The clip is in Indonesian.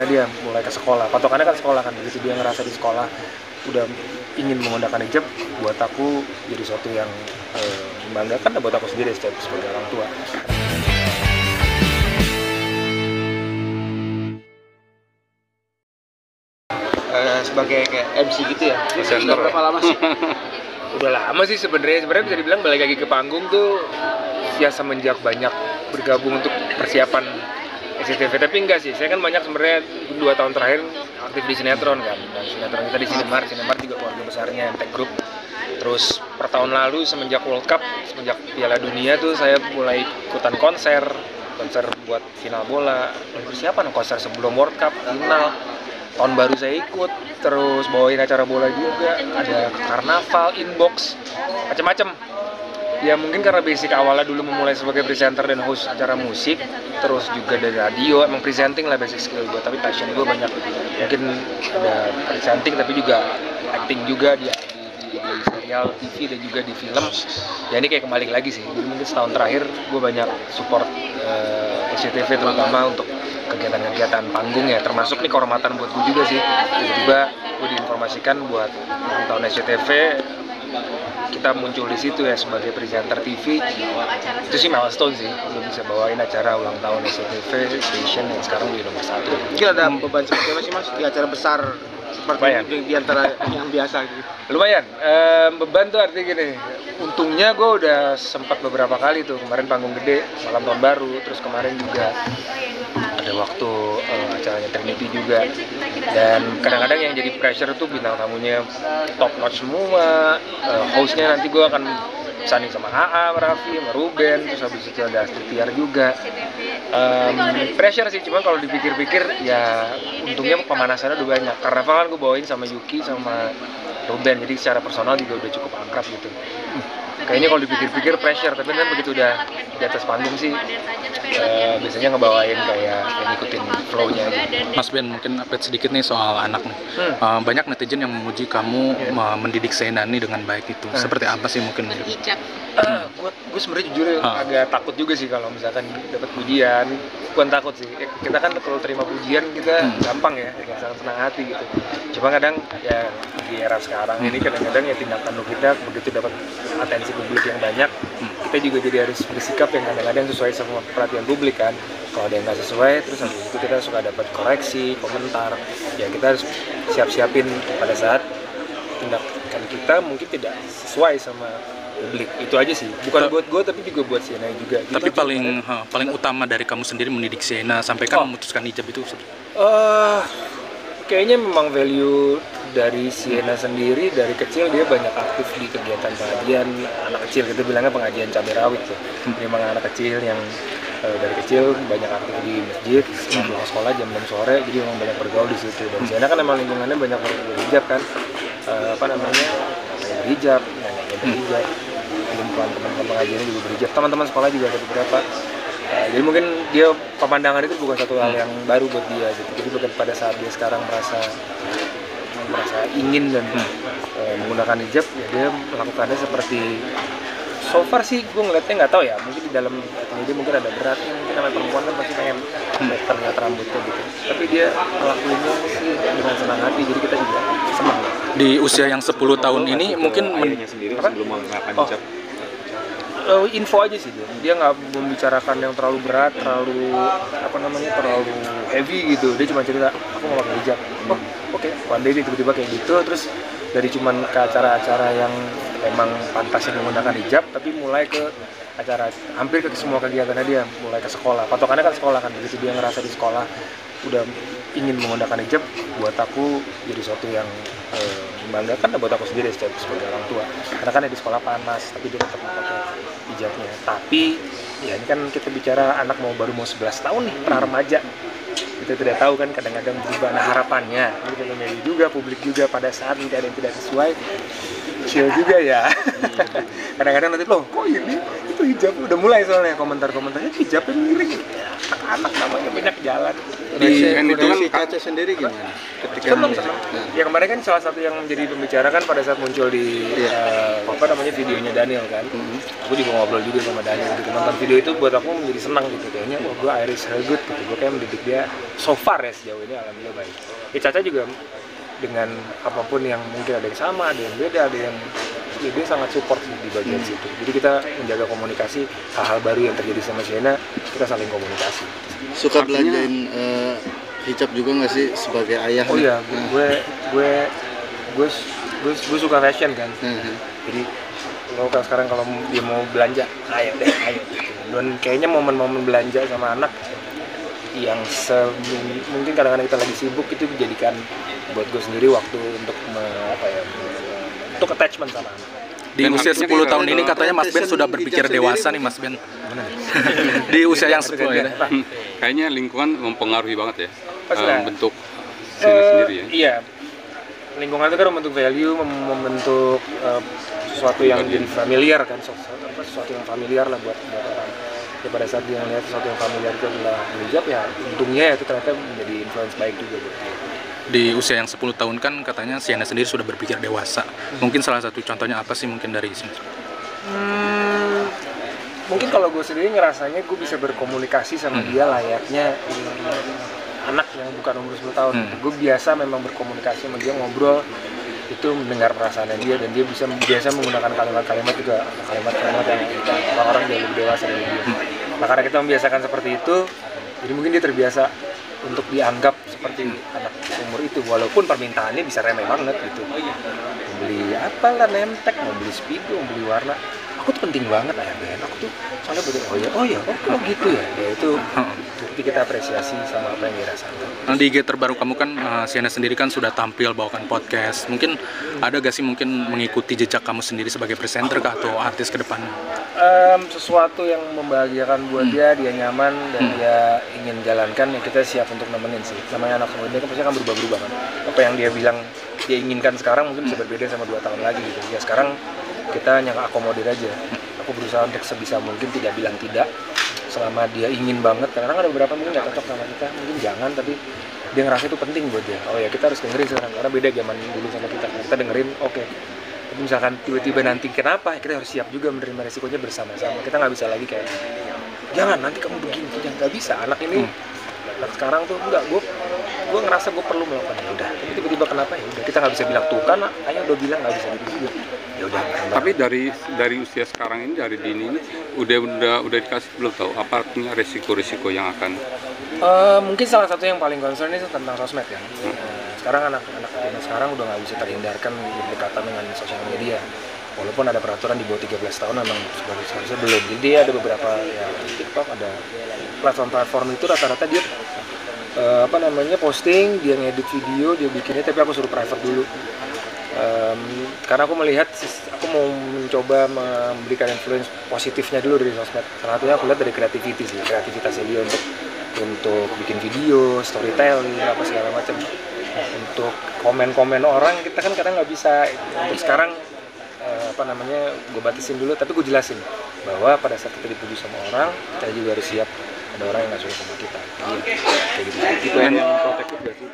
Dia mulai ke sekolah, patokannya kan sekolah kan, begitu dia ngerasa di sekolah udah ingin menggunakan hijab, buat aku jadi suatu yang membanggakan buat aku sendiri sebagai orang tua. Sebagai kayak MC gitu ya, udah berapa lama sih? Udah lama sih sebenarnya bisa dibilang balik lagi ke panggung tuh ya semenjak banyak bergabung untuk persiapan SCTV, tapi enggak sih, saya kan banyak sebenarnya 2 tahun terakhir aktif di sinetron kan, dan sinetron kita di Sinemart juga keluarga besarnya MT Group. Terus per tahun lalu semenjak World Cup, semenjak Piala Dunia tuh saya mulai ikutan konser buat final bola, persiapan konser sebelum World Cup, final. Tahun baru saya ikut, terus bawain acara bola juga, ada karnaval, inbox, macam-macam. Ya mungkin karena basic awalnya dulu memulai sebagai presenter dan host acara musik, terus juga dari radio, emang presenting lah basic skill gue, tapi passion gue banyak. Mungkin ada presenting tapi juga acting juga di serial TV dan juga di film. Ya ini kayak kembali lagi sih, jadi mungkin setahun terakhir gue banyak support SCTV terutama untuk kegiatan-kegiatan panggung ya, termasuk nih kehormatan buat gue juga sih. Tiba-tiba gue diinformasikan buat tahun SCTV kita muncul di situ ya sebagai presenter TV. Itu sih milestone sih, belum bisa bawain acara ulang tahun SCTV Station yang sekarang di nomor 1. Mungkin ada beban seperti apa sih mas di acara besar seperti di antara yang biasa gitu? Lumayan, beban tuh artinya gini, untungnya gue udah sempat beberapa kali tuh, kemarin panggung gede, malam tahun baru, terus kemarin juga ada waktu acaranya Trinity juga, dan kadang-kadang yang jadi pressure tuh bintang tamunya top notch semua, hostnya nanti gue akan sanding sama AA, Raffi, sama Ruben, terus habis itu ada Astrid Tiar juga. Pressure sih, cuman kalau dipikir-pikir ya untungnya pemanasannya udah banyak. Karnaval kan gue bawain sama Yuki sama Ruben, jadi secara personal juga udah cukup akrab gitu. Kayaknya kalau dipikir-pikir pressure, tapi kan begitu udah di atas panggung sih biasanya ngebawain kayak ngikutin flow-nya aja. Mas Ben, mungkin update sedikit nih soal anak nih. Banyak netizen yang memuji kamu mendidik Sheena nih dengan baik itu. Seperti apa sih mungkin? Gue sebenarnya jujur agak takut juga sih kalau misalkan dapat pujian. Bukan takut sih, kita kan kalau terima pujian kita gampang ya, sangat senang hati gitu. Cuma kadang ya di era sekarang ini kadang-kadang ya tindak tanduk kita begitu dapat atensi publik yang banyak, kita juga jadi harus bersikap yang kadang-kadang sesuai sama perhatian publik kan. Kalau ada yang nggak sesuai, terus habis itu kita suka dapat koreksi, komentar. Ya kita harus siap-siapin pada saat tindakan kita mungkin tidak sesuai sama publik. Itu aja sih, bukan buat gue tapi juga buat Sheena juga. Tapi paling utama dari kamu sendiri mendidik Sheena sampai kamu memutuskan hijab itu kayaknya memang value dari Sheena sendiri dari kecil dia banyak aktif di kegiatan pengajian anak kecil, kita bilangnya pengajian cabai rawit tuh. Memang anak kecil yang dari kecil banyak aktif di masjid, pulang sekolah jam 6 sore, jadi memang banyak bergaul di situ. Dan Sheena kan emang lingkungannya banyak berhijab kan, berhijab, neneknya berhijab, teman-teman pengajiannya juga berhijab, teman-teman sekolah juga ada beberapa. Jadi mungkin dia pemandangan itu bukan satu hal yang baru buat dia gitu. Jadi bukan pada saat dia sekarang merasa ingin dan menggunakan hijab, ya dia melakukannya seperti so far sih gue ngeliatnya nggak tahu ya, mungkin di dalam dia mungkin ada beratnya, mungkin namanya perempuan kan pasti pengen terlihat rambutnya gitu, tapi dia ngelakuinnya sih dengan senang hati, jadi kita juga senang. Di usia yang 10 tahun ini mungkin sendiri sebelum menggunakan hijab. Info aja sih dia nggak membicarakan yang terlalu berat, terlalu heavy gitu. Dia cuma cerita aku mau pakai hijab. Oke. One day dia tiba-tiba kayak gitu, terus dari cuman ke acara-acara yang emang pantasnya menggunakan hijab, tapi mulai ke acara hampir ke semua kegiatannya dia, mulai ke sekolah. Patokannya kan sekolah kan, begitu dia ngerasa di sekolah udah ingin menggunakan hijab, buat aku jadi suatu yang membanggakan buat aku sendiri sebagai orang tua. Karena kan di sekolah panas, tapi dia tetap pakai hijabnya. Tapi ya ini kan kita bicara anak baru mau 11 tahun nih, pra remaja. Kita tidak tahu kan kadang-kadang berubah. Nah harapannya, ini media juga, publik juga pada saat tidak ada yang tidak sesuai, chill juga ya. Kadang-kadang nanti loh, kok ini itu tuh hijab udah mulai soalnya komentarnya hijabnya miring, anak namanya banyak jalan. Itu kan si Caca sendiri gimana? Seneng. Ya kemarin kan salah satu yang menjadi pembicara kan pada saat muncul di videonya Daniel kan. Aku juga ngobrol juga sama Daniel gitu. Nonton video itu buat aku menjadi senang gitu. Kayaknya gue Iris Helgut gitu. Gue kayak mendidik dia so far ya sejauh ini alhamdulillah baik. Ya Caca juga dengan apapun yang mungkin ada yang sama, ada yang beda, ada yang dia sangat support sih di bagian situ. Jadi kita menjaga komunikasi, hal-hal baru yang terjadi sama Sienna, kita saling komunikasi. Suka belanjain hijab juga nggak sih sebagai ayah? Oh iya, gue suka fashion kan. Jadi sekarang kalau dia mau belanja, ayo. Dan kayaknya momen-momen belanja sama anak yang mungkin kadang-kadang kita lagi sibuk itu dijadikan buat gue sendiri waktu untuk untuk attachment sama anak. Di usia 10 tahun ini katanya Mas Ben sudah berpikir dewasa nih Mas Ben. Di usia yang 10 ya. Kayaknya lingkungan mempengaruhi banget ya. Bentuk sendiri ya. Iya. Lingkungan itu kan membentuk value, membentuk sesuatu yang jadi familiar kan, sesuatu yang familiar lah buat orang. Ya pada saat dia melihat sesuatu yang familiar itu adalah hijab, ya untungnya ya itu ternyata menjadi influence baik juga buat dia. Di usia yang 10 tahun kan katanya Sienna sendiri sudah berpikir dewasa. Mungkin salah satu contohnya apa sih mungkin dari sini? Mungkin kalau gue sendiri ngerasanya gue bisa berkomunikasi sama dia layaknya anak yang bukan umur 10 tahun. Gue biasa memang berkomunikasi sama dia, ngobrol, itu mendengar perasaannya dia, dan dia biasa menggunakan kalimat-kalimat juga, kalimat-kalimat yang orang-orang jauh lebih dewasa dari dia. Nah karena kita membiasakan seperti itu, jadi mungkin dia terbiasa untuk dianggap seperti anak umur itu, walaupun permintaannya bisa remeh banget gitu. Mau beli apalah, nemtek, mau beli speedo, mau beli warna, aku tuh penting banget ayah Ben, aku tuh soalnya begitu, oh gitu ya, ya itu jadi kita apresiasi sama apa yang dia rasakan. Nah, di IG terbaru kamu kan Sienna sendiri kan sudah tampil bawakan podcast, mungkin ada gak sih mungkin mengikuti jejak kamu sendiri sebagai presenter kah atau artis ke depannya? Sesuatu yang membahagiakan buat dia nyaman dan dia ingin jalankan, ya kita siap untuk nemenin sih. Namanya anak muda kan pasti akan berubah-ubah kan, apa yang dia bilang dia inginkan sekarang mungkin bisa berbeda sama 2 tahun lagi gitu. Ya sekarang kita hanya akomodir aja. Aku berusaha untuk sebisa mungkin tidak bilang tidak selama dia ingin banget. Kadang-kadang ada beberapa mungkin nggak cocok sama kita, mungkin jangan, tapi dia ngerasa itu penting buat dia. Oh ya kita harus dengerin sekarang, karena beda zaman dulu sama kita. Kita dengerin, oke. Tapi misalkan tiba-tiba nanti kenapa, kita harus siap juga menerima resikonya bersama-sama. Kita nggak bisa lagi kayak, jangan nanti kamu begini, jangan, nggak bisa. Anak ini, anak sekarang tuh enggak, gue ngerasa gue perlu melakukan, ya udah. Tapi tiba-tiba kenapa, ya udah kita nggak bisa bilang tuh kan, ayah udah bilang nggak bisa gitu. Ya udah. Tapi dari usia sekarang ini, dari dini ini udah dikasih belum tahu apa artinya resiko-resiko yang akan mungkin salah satu yang paling concern itu tentang sosmed ya. Sekarang anak-anak sekarang udah nggak bisa terhindarkan berdekatan dengan sosial media, walaupun ada peraturan di bawah 13 tahun memang seharusnya belum. Jadi ada beberapa ya TikTok, ada platform itu rata-rata dia posting, dia ngedit video, dia bikinnya, tapi aku suruh private dulu. Karena aku melihat, aku mau mencoba memberikan influence positifnya dulu dari sosmed. Salah satunya aku lihat dari kreativitasnya dia untuk bikin video, storytelling, apa segala macam. Untuk komen-komen orang kita kan kadang nggak bisa. Untuk sekarang gue batasin dulu, tapi gue jelasin bahwa pada saat kita dipuji sama orang, kita juga harus siap ada orang yang nggak suka sama kita. Jadi kayak gitu. itu yang protektif gak sih?